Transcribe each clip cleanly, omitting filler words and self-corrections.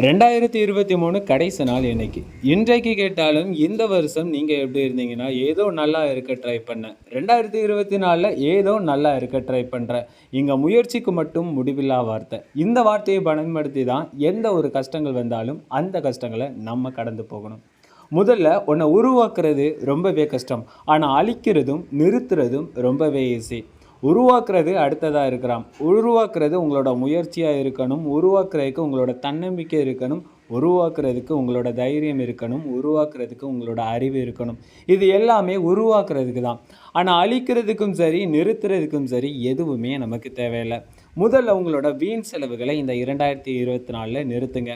2023 கடைசி நாள் இன்னைக்கு. இன்றைக்கு கேட்டாலும் இந்த வருஷம் நீங்கள் எப்படி இருந்தீங்கன்னா, ஏதோ நல்லா இருக்க ட்ரை பண்ணேன். 2024ல் ஏதோ நல்லா இருக்க ட்ரை பண்ணுறேன். இங்கே முயற்சிக்கு மட்டும் முடிவில்லா வார்த்தை. இந்த வார்த்தையை பயன்படுத்தி தான் எந்த ஒரு கஷ்டங்கள் வந்தாலும் அந்த கஷ்டங்களை நம்ம கடந்து போகணும். முதல்ல உன்னை உருவாக்குறது ரொம்பவே கஷ்டம். ஆனால் அழிக்கிறதும் நிறுத்துறதும் ரொம்பவே ஈஸி. உருவாக்குறது அடுத்ததாக இருக்கிறான். உருவாக்குறது உங்களோட முயற்சியாக இருக்கணும். உருவாக்குறதுக்கு உங்களோட தன்னம்பிக்கை இருக்கணும். உருவாக்குறதுக்கு உங்களோட தைரியம் இருக்கணும். உருவாக்குறதுக்கு உங்களோட அறிவு இருக்கணும். இது எல்லாமே உருவாக்குறதுக்கு தான். ஆனால் அழிக்கிறதுக்கும் சரி நிறுத்துறதுக்கும் சரி எதுவுமே நமக்கு தேவையில்லை. முதல்ல உங்களோட வீண் செலவுகளை இந்த 2024 நிறுத்துங்க.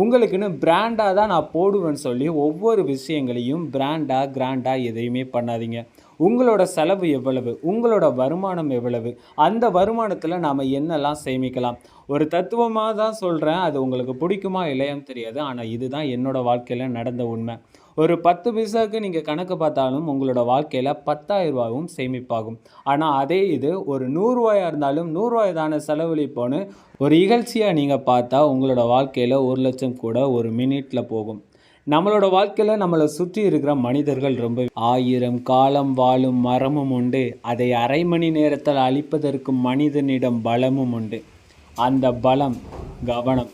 உங்களுக்குன்னு பிராண்டாக தான் நான் போடுவேன்னு சொல்லி ஒவ்வொரு விஷயங்களையும் பிராண்டாக கிராண்டாக எதையுமே பண்ணாதீங்க. உங்களோட செலவு எவ்வளவு, உங்களோட வருமானம் எவ்வளவு, அந்த வருமானத்தில் நாம் என்னெல்லாம் சேமிக்கலாம். ஒரு தத்துவமாக தான் சொல்கிறேன். அது உங்களுக்கு பிடிக்குமா இல்லையான்னு தெரியாது. ஆனால் இதுதான் என்னோடய வாழ்க்கையில் நடந்த உண்மை. ஒரு 10 பைசாவுக்கு நீங்கள் கணக்கு பார்த்தாலும் உங்களோட வாழ்க்கையில் 10,000 ரூபாயும் சேமிப்பாகும். ஆனால் அதே இது ஒரு 100 ரூபாயாக இருந்தாலும் 100 ரூபாய் தானே செலவழிப்போன்னு ஒரு இகழ்ச்சியாக நீங்கள் பார்த்தா உங்களோட வாழ்க்கையில் 1 லட்சம் கூட ஒரு மினிட்டில் போகும். நம்மளோட வாழ்க்கையில் நம்மளை சுற்றி இருக்கிற மனிதர்கள் ரொம்ப 1000 காலம் வாழும் மரமும் உண்டு. அதை அரை மணி நேரத்தில் அழிப்பதற்கு மனிதனிடம் பலமும் உண்டு. அந்த பலம் கவனம்.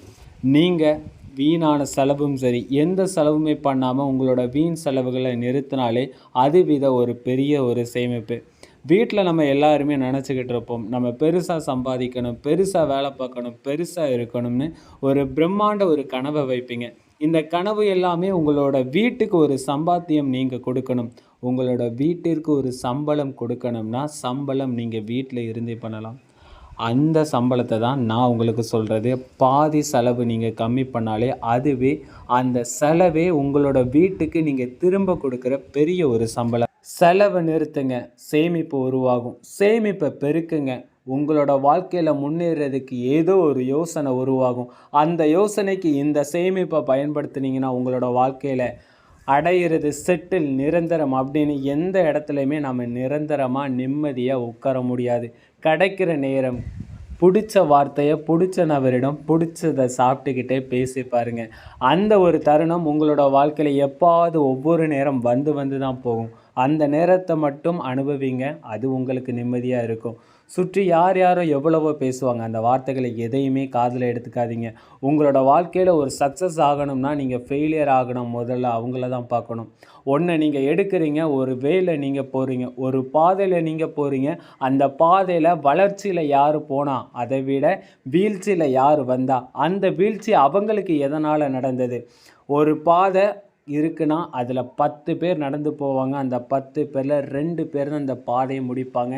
நீங்கள் வீணான செலவும் சரி எந்த செலவுமே பண்ணாமல் உங்களோட வீண் செலவுகளை நிறுத்தினாலே அதுவித ஒரு பெரிய ஒரு சேமிப்பு. வீட்டில் நம்ம எல்லாருமே நினச்சிக்கிட்டு இருப்போம், நம்ம பெருசாக சம்பாதிக்கணும், பெருசாக வேலை பார்க்கணும், பெருசாக இருக்கணும்னு ஒரு பிரம்மாண்ட ஒரு கனவை வைப்பீங்க. இந்த கனவு எல்லாமே உங்களோட வீட்டுக்கு ஒரு சம்பாத்தியம் நீங்கள் கொடுக்கணும். உங்களோட வீட்டிற்கு ஒரு சம்பளம் கொடுக்கணும்னா சம்பளம் நீங்கள் வீட்டில் இருந்தே பண்ணலாம். அந்த சம்பளத்தை தான் நான் உங்களுக்கு சொல்கிறது. பாதி செலவு நீங்கள் கம்மி பண்ணாலே அதுவே அந்த செலவே உங்களோட வீட்டுக்கு நீங்கள் திரும்ப கொடுக்குற பெரிய ஒரு சம்பளம். செலவை நிறுத்துங்க, சேமிப்பு உருவாகும். சேமிப்பை பெருக்குங்க. உங்களோட வாழ்க்கையில் முன்னேறதுக்கு ஏதோ ஒரு யோசனை உருவாகும். அந்த யோசனைக்கு இந்த சேமிப்பை பயன்படுத்தினீங்கன்னா உங்களோட வாழ்க்கையில் அடையிறது செட்டில் நிரந்தரம் அப்படின்னு எந்த இடத்துலையுமே நம்ம நிரந்தரமாக நிம்மதியாக உட்கார முடியாது. கிடைக்கிற நேரம் பிடிச்ச வார்த்தையை பிடிச்ச நபரிடம் பிடிச்சதை சாப்பிட்டுக்கிட்டே பேசி பாருங்கள். அந்த ஒரு தருணம் உங்களோட வாழ்க்கையில் எப்பாவது ஒவ்வொரு நேரம் வந்து தான் போகும். அந்த நேரத்தை மட்டும் அனுபவிங்க. அது உங்களுக்கு நிம்மதியாக இருக்கும். சுற்றி யாரோ எவ்வளவோ பேசுவாங்க. அந்த வார்த்தைகளை எதையுமே காதில் எடுத்துக்காதீங்க. உங்களோட வாழ்க்கையில் ஒரு சக்ஸஸ் ஆகணும்னா நீங்கள் ஃபெயிலியர் ஆகணும். முதல்ல அவங்கள தான் பார்க்கணும். ஒன்று நீங்கள் எடுக்கிறீங்க, ஒரு வேலை நீங்கள் போகிறீங்க, ஒரு பாதையில் நீங்கள் போகிறீங்க. அந்த பாதையில் வளர்ச்சியில் யார் போனால் அதை விட வீழ்ச்சியில் யார் வந்தால் அந்த வீழ்ச்சி அவங்களுக்கு எதனால் நடந்தது. ஒரு பாதை இருக்குன்னா அதில் 10 பேர் நடந்து போவாங்க. அந்த 10 பேரில் 2 பேர் தான் அந்த பாதையை முடிப்பாங்க.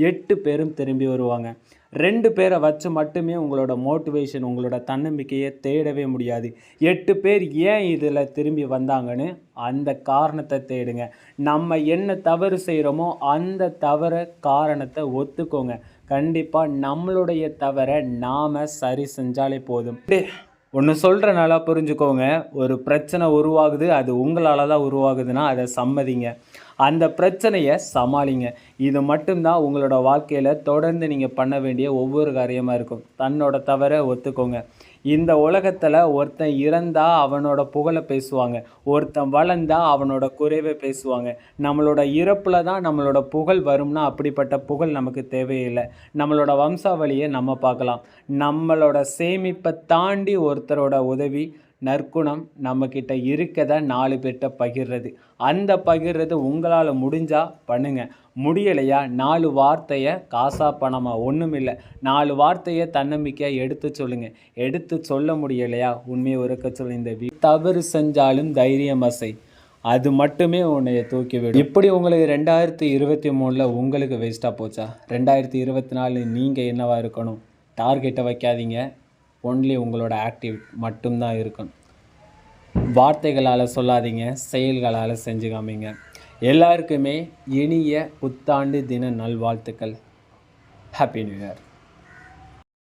8 பேரும் திரும்பி வருவாங்க. 2 பேரை வச்சு மட்டுமே உங்களோட மோட்டிவேஷன் உங்களோட தன்னம்பிக்கையை தேடவே முடியாது. 8 பேர் ஏன் இதில் திரும்பி வந்தாங்கன்னு அந்த காரணத்தை தேடுங்க. நம்ம என்ன தவறு செய்கிறோமோ அந்த காரணத்தை ஒத்துக்கோங்க. கண்டிப்பாக நம்மளுடைய தவறை நாம் சரி செஞ்சாலே போதும். ஒன்று சொல்கிற நல்லா புரிஞ்சுக்கோங்க. ஒரு பிரச்சனை உருவாகுது, அது உங்களால் தான் உருவாகுதுன்னா அதை சம்மதிங்க. அந்த பிரச்சனையை சமாளிங்க. இது மட்டும்தான் உங்களோட வாழ்க்கையில் தொடர்ந்து நீங்கள் பண்ண வேண்டிய ஒவ்வொரு காரியமாக இருக்கும். தன்னோட தவறை ஒத்துக்கோங்க. இந்த உலகத்தில் ஒருத்தன் இறந்தால் அவனோட புகழை பேசுவாங்க, ஒருத்தன் வளர்ந்தால் அவனோட குறைவை பேசுவாங்க. நம்மளோட இறப்பில் தான் நம்மளோட புகழ் வரும்னா அப்படிப்பட்ட புகழ் நமக்கு தேவையில்லை. நம்மளோட வம்சாவளியை நம்ம பார்க்கலாம். நம்மளோட சேமிப்பை தாண்டி ஒருத்தரோட உதவி நற்குணம் நம்மக்கிட்ட இருக்கதை 4 பேர்கிட்ட பகிர்றது. அந்த பகிர்றது உங்களால் முடிஞ்சால் பண்ணுங்கள். முடியலையா 4 வார்த்தையை காசா பணமாக ஒன்றும் இல்லை, 4 வார்த்தையை தன்னம்பிக்கையாக எடுத்து சொல்லுங்கள். எடுத்து சொல்ல முடியலையா உண்மையை உறக்க சொல்ல. இந்த தவறு செஞ்சாலும் தைரியம் அசை, அது மட்டுமே உன்னைய தூக்கிவிடும். இப்படி உங்களுக்கு 2023 உங்களுக்கு வேஸ்ட்டாக போச்சா? 2024 நீங்கள் என்னவாக இருக்கணும்? டார்கெட்டை வைக்காதீங்க. ஒன்லி உங்களோட ஆக்டிவ் மட்டும்தான் இருக்கும். வார்த்தைகளால் சொல்லாதீங்க, செயல்களால் செஞ்சு காமிங்க. எல்லாருக்குமே இனிய புத்தாண்டு தின நல்வாழ்த்துக்கள். Happy new year.